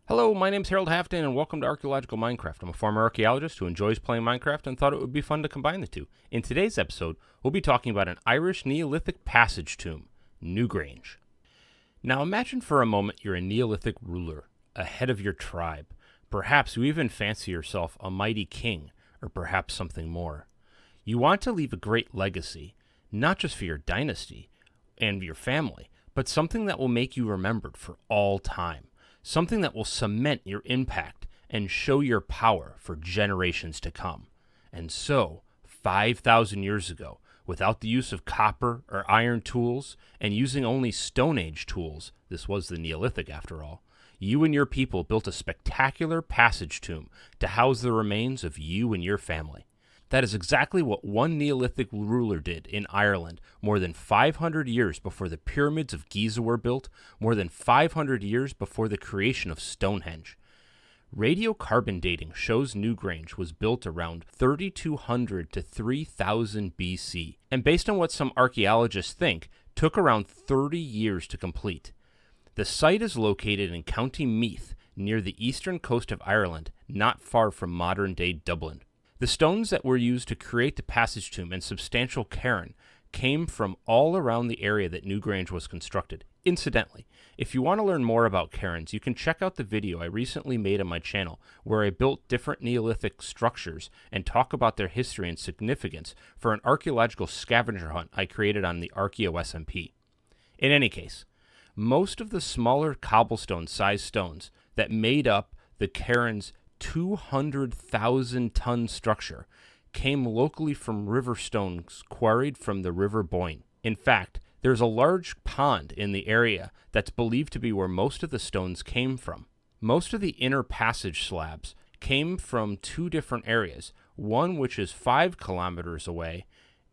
Hello, my name's Harold Halfdan, and welcome to Archaeological Minecraft. I'm a former archaeologist who enjoys playing Minecraft and thought it would be fun to combine the two. In today's episode, we'll be talking about an Irish Neolithic passage tomb, Newgrange. Now imagine for a moment you're a Neolithic ruler, a head of your tribe. Perhaps you even fancy yourself a mighty king, or perhaps something more. You want to leave a great legacy, not just for your dynasty and your family, but something that will make you remembered for all time. Something that will cement your impact and show your power for generations to come. And so, 5,000 years ago, without the use of copper or iron tools, and using only Stone Age tools, this was the Neolithic after all, you and your people built a spectacular passage tomb to house the remains of you and your family. That is exactly what one Neolithic ruler did in Ireland more than 500 years before the pyramids of Giza were built, more than 500 years before the creation of Stonehenge. Radiocarbon dating shows Newgrange was built around 3200 to 3000 BC, and based on what some archaeologists think, took around 30 years to complete. The site is located in County Meath, near the eastern coast of Ireland, not far from modern-day Dublin. The stones that were used to create the passage tomb and substantial cairn came from all around the area that Newgrange was constructed. Incidentally, if you want to learn more about cairns, you can check out the video I recently made on my channel where I built different Neolithic structures and talk about their history and significance for an archaeological scavenger hunt I created on the Archaeo SMP. In any case, most of the smaller cobblestone-sized stones that made up the cairn's 200,000-ton structure came locally from river stones quarried from the River Boyne. In fact, there's a large pond in the area that's believed to be where most of the stones came from. Most of the inner passage slabs came from two different areas, one which is 5 kilometers away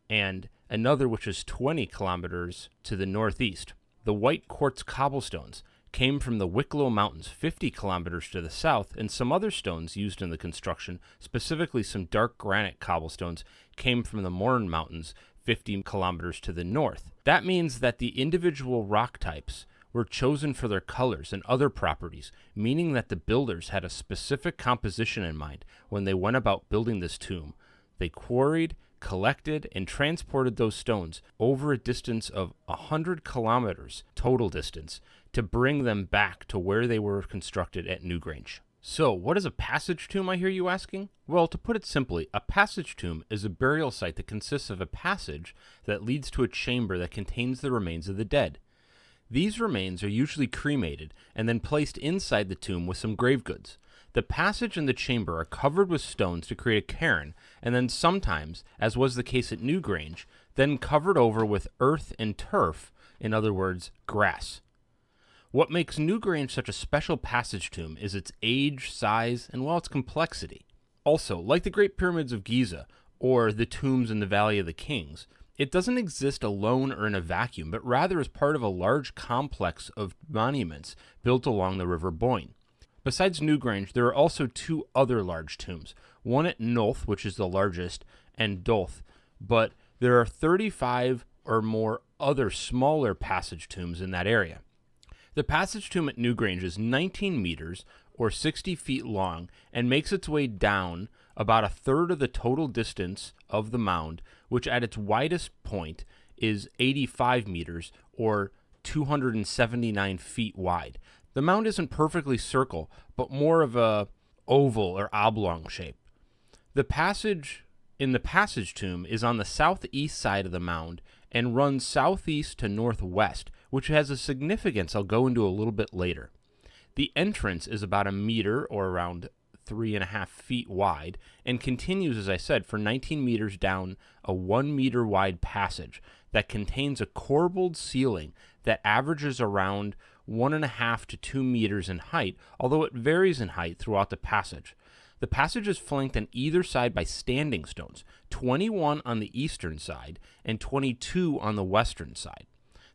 and another which is 20 kilometers to the northeast. The white quartz cobblestones came from the Wicklow Mountains 50 kilometers to the south, and some other stones used in the construction, specifically some dark granite cobblestones, came from the Mourne Mountains 50 kilometers to the north. That means that the individual rock types were chosen for their colors and other properties, meaning that the builders had a specific composition in mind when they went about building this tomb. They quarried, collected, and transported those stones over a distance of 100 kilometers total distance to bring them back to where they were constructed at Newgrange. So, what is a passage tomb, I hear you asking? Well, to put it simply, a passage tomb is a burial site that consists of a passage that leads to a chamber that contains the remains of the dead. These remains are usually cremated and then placed inside the tomb with some grave goods. The passage and the chamber are covered with stones to create a cairn, and then sometimes, as was the case at Newgrange, then covered over with earth and turf, in other words, grass. What makes Newgrange such a special passage tomb is its age, size, and, well, its complexity. Also, like the Great Pyramids of Giza, or the tombs in the Valley of the Kings, it doesn't exist alone or in a vacuum, but rather as part of a large complex of monuments built along the River Boyne. Besides Newgrange, there are also two other large tombs, one at Meath, which is the largest, and Dulth, but there are 35 or more other smaller passage tombs in that area. The passage tomb at Newgrange is 19 meters, or 60 feet long, and makes its way down about a third of the total distance of the mound, which at its widest point is 85 meters, or 279 feet wide. The mound isn't perfectly circle, but more of a oval or oblong shape. The passage in the passage tomb is on the southeast side of the mound and runs southeast to northwest, which has a significance I'll go into a little bit later. The entrance is about a meter, or around 3.5 feet wide, and continues, as I said, for 19 meters down a 1 meter wide passage that contains a corbelled ceiling that averages around 1.5 to 2 meters in height, although it varies in height throughout the passage. The passage is flanked on either side by standing stones, 21 on the eastern side and 22 on the western side.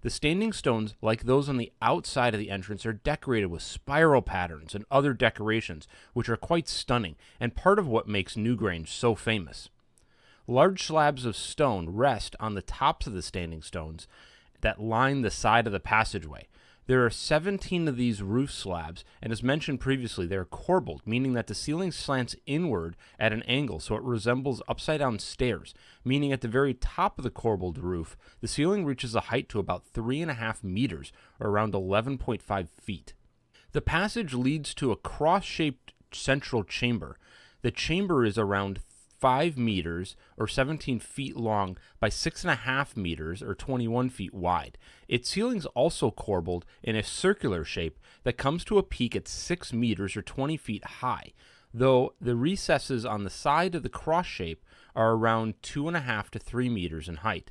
The standing stones, like those on the outside of the entrance, are decorated with spiral patterns and other decorations, which are quite stunning and part of what makes Newgrange so famous. Large slabs of stone rest on the tops of the standing stones that line the side of the passageway. There are 17 of these roof slabs, and as mentioned previously, they are corbelled, meaning that the ceiling slants inward at an angle, so it resembles upside-down stairs, meaning at the very top of the corbelled roof, the ceiling reaches a height to about 3.5 meters, or around 11.5 feet. The passage leads to a cross-shaped central chamber. The chamber is around 5 meters or 17 feet long by 6.5 meters or 21 feet wide. Its ceiling is also corbelled in a circular shape that comes to a peak at 6 meters or 20 feet high, though the recesses on the side of the cross shape are around 2.5 to 3 meters in height.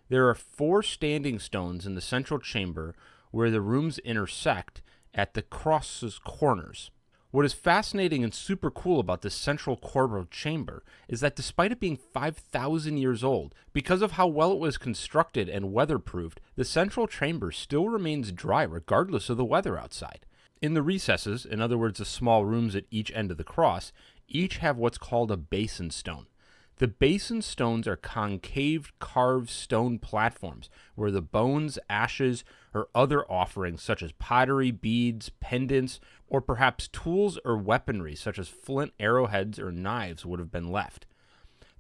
There are 4 standing stones in the central chamber where the rooms intersect at the cross's corners. What is fascinating and super cool about this central corbelled chamber is that despite it being 5,000 years old, because of how well it was constructed and weatherproofed, the central chamber still remains dry regardless of the weather outside. In the recesses, in other words the small rooms at each end of the cross, each have what's called a basin stone. The basin stones are concave carved stone platforms where the bones, ashes, or other offerings such as pottery, beads, pendants, or perhaps tools or weaponry such as flint, arrowheads, or knives would have been left.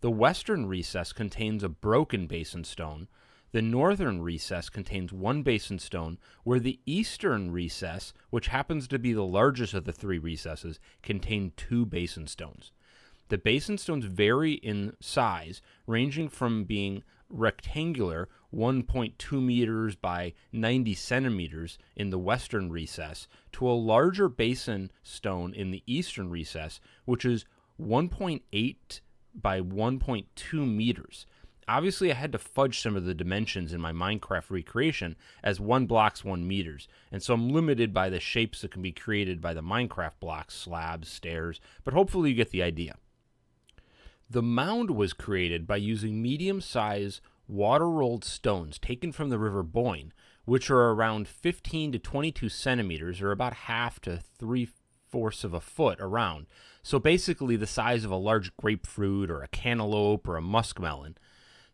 The western recess contains a broken basin stone. The northern recess contains one basin stone, where the eastern recess, which happens to be the largest of the 3 recesses, contains 2 basin stones. The basin stones vary in size, ranging from being rectangular 1.2 meters by 90 centimeters in the western recess to a larger basin stone in the eastern recess, which is 1.8 by 1.2 meters. Obviously, I had to fudge some of the dimensions in my Minecraft recreation, as 1 block's 1 meters, and so I'm limited by the shapes that can be created by the Minecraft blocks, slabs, stairs, but hopefully you get the idea. The mound was created by using medium-sized water-rolled stones taken from the River Boyne, which are around 15 to 22 centimeters, or about half to 3/4 of a foot around, so basically the size of a large grapefruit or a cantaloupe or a muskmelon.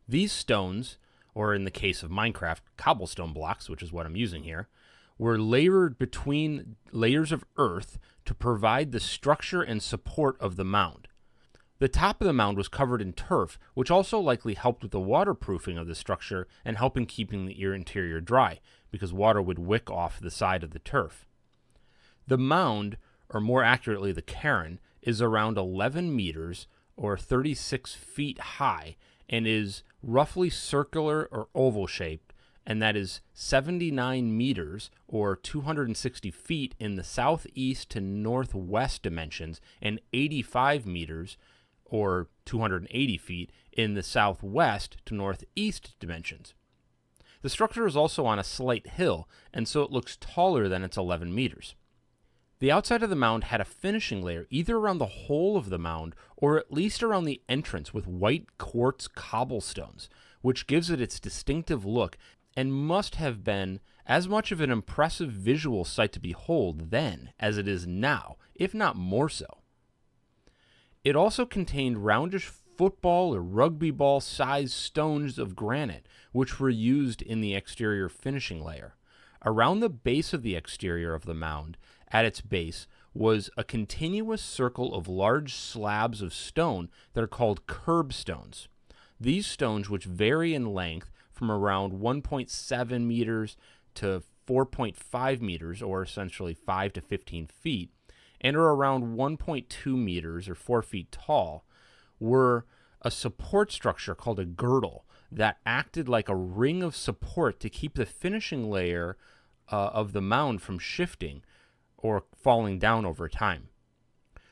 These stones, or in the case of Minecraft, cobblestone blocks, which is what I'm using here, were layered between layers of earth to provide the structure and support of the mound. The top of the mound was covered in turf, which also likely helped with the waterproofing of the structure and helping keeping the interior dry, because water would wick off the side of the turf. The mound, or more accurately the cairn, is around 11 meters or 36 feet high and is roughly circular or oval shaped, and that is 79 meters or 260 feet in the southeast to northwest dimensions and 85 meters or 280 feet in the southwest to northeast dimensions. The structure is also on a slight hill, and so it looks taller than its 11 meters. The outside of the mound had a finishing layer either around the whole of the mound or at least around the entrance with white quartz cobblestones, which gives it its distinctive look and must have been as much of an impressive visual sight to behold then as it is now, if not more so. It also contained roundish football or rugby ball sized stones of granite, which were used in the exterior finishing layer. Around the base of the exterior of the mound, at its base, was a continuous circle of large slabs of stone that are called curbstones. These stones, which vary in length from around 1.7 meters to 4.5 meters, or essentially 5 to 15 feet, and are around 1.2 meters or 4 feet tall, were a support structure called a girdle that acted like a ring of support to keep the finishing layer of the mound from shifting or falling down over time.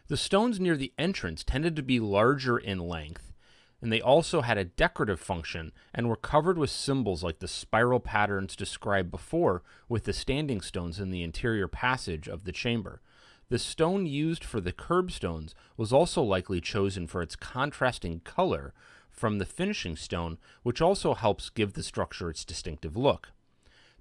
The stones near the entrance tended to be larger in length, and they also had a decorative function and were covered with symbols like the spiral patterns described before with the standing stones in the interior passage of the chamber. The stone used for the curbstones was also likely chosen for its contrasting color from the finishing stone, which also helps give the structure its distinctive look.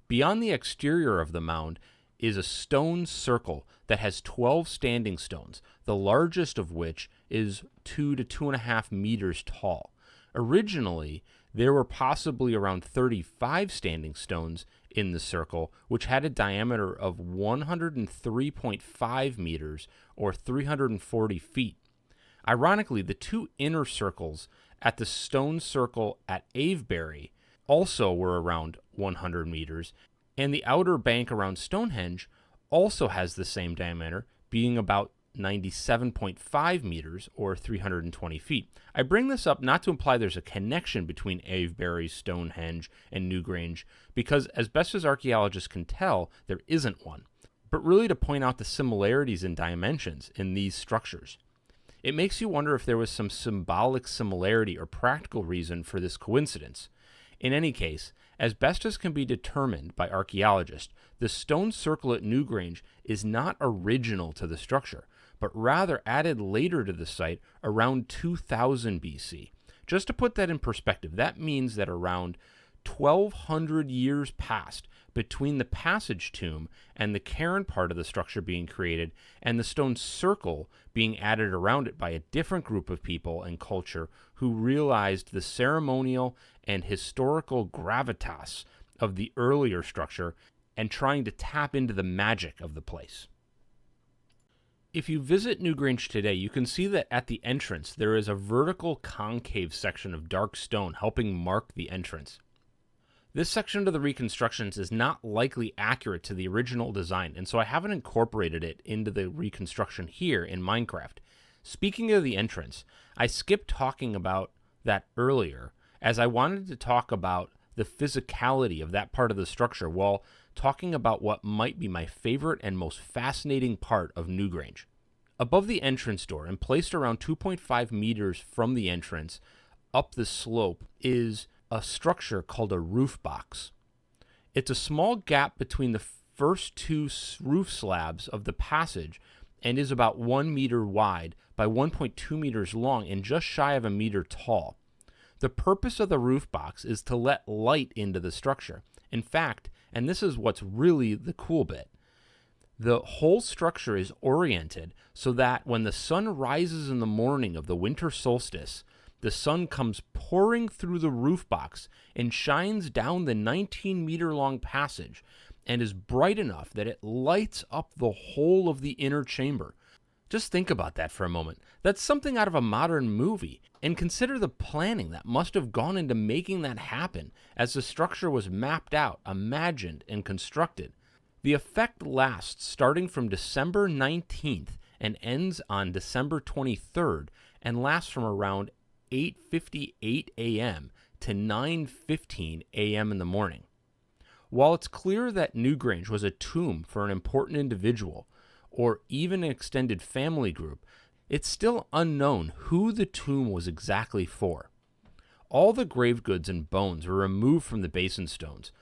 Beyond the exterior of the mound is a stone circle that has 12 standing stones, the largest of which is 2 to 2.5 meters tall. Originally, there were possibly around 35 standing stones in the circle, which had a diameter of 103.5 meters or 340 feet. Ironically, the two inner circles at the stone circle at Avebury also were around 100 meters, and the outer bank around Stonehenge also has the same diameter, being about 97.5 meters or 320 feet. I bring this up not to imply there's a connection between Avebury, Stonehenge, and Newgrange, because as best as archaeologists can tell, there isn't one, but really to point out the similarities in dimensions in these structures. It makes you wonder if there was some symbolic similarity or practical reason for this coincidence. In any case, as best as can be determined by archaeologists, the stone circle at Newgrange is not original to the structure, but rather added later to the site around 2000 BC. Just to put that in perspective, that means that around 1200 years passed between the passage tomb and the cairn part of the structure being created and the stone circle being added around it by a different group of people and culture who realized the ceremonial and historical gravitas of the earlier structure and trying to tap into the magic of the place. If you visit Newgrange today, you can see that at the entrance there is a vertical concave section of dark stone helping mark the entrance. This section of the reconstructions is not likely accurate to the original design, and so I haven't incorporated it into the reconstruction here in Minecraft. Speaking of the entrance, I skipped talking about that earlier, as I wanted to talk about the physicality of that part of the structure while talking about what might be my favorite and most fascinating part of Newgrange. Above the entrance door, and placed around 2.5 meters from the entrance up the slope, is a structure called a roof box. It's a small gap between the first two roof slabs of the passage and is about 1 meter wide by 1.2 meters long and just shy of a meter tall. The purpose of the roof box is to let light into the structure. In fact, and this is what's really the cool bit, the whole structure is oriented so that when the sun rises in the morning of the winter solstice, the sun comes pouring through the roof box and shines down the 19-meter-long passage and is bright enough that it lights up the whole of the inner chamber. Just think about that for a moment. That's something out of a modern movie, and consider the planning that must have gone into making that happen as the structure was mapped out, imagined, and constructed. The effect lasts starting from December 19th and ends on December 23rd and lasts from around 8:58 a.m. to 9:15 a.m. in the morning. While it's clear that Newgrange was a tomb for an important individual, or even an extended family group, it's still unknown who the tomb was exactly for. All the grave goods and bones were removed from the basin stones.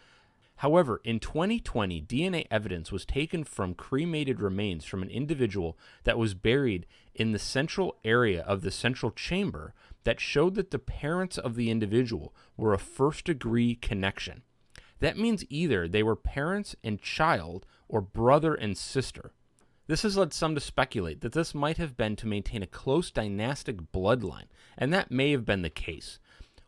However, in 2020, DNA evidence was taken from cremated remains from an individual that was buried in the central area of the central chamber that showed that the parents of the individual were a first-degree connection. That means either they were parents and child or brother and sister. This has led some to speculate that this might have been to maintain a close dynastic bloodline, and that may have been the case.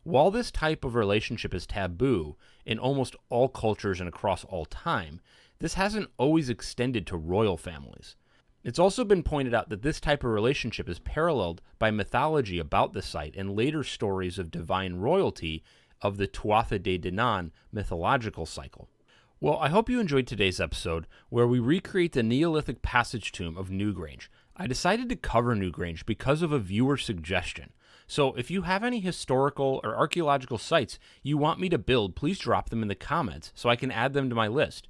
While this type of relationship is taboo in almost all cultures and across all time, this hasn't always extended to royal families. It's also been pointed out that this type of relationship is paralleled by mythology about the site and later stories of divine royalty of the Tuatha De Danann mythological cycle. Well, I hope you enjoyed today's episode, where we recreate the Neolithic passage tomb of Newgrange. I decided to cover Newgrange because of a viewer suggestion. So if you have any historical or archaeological sites you want me to build, please drop them in the comments so I can add them to my list.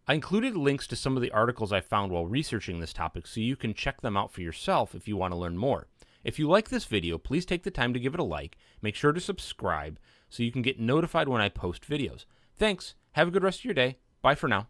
I included links to some of the articles I found while researching this topic so you can check them out for yourself if you want to learn more. If you like this video, please take the time to give it a like, make sure to subscribe so you can get notified when I post videos. Thanks, have a good rest of your day, bye for now.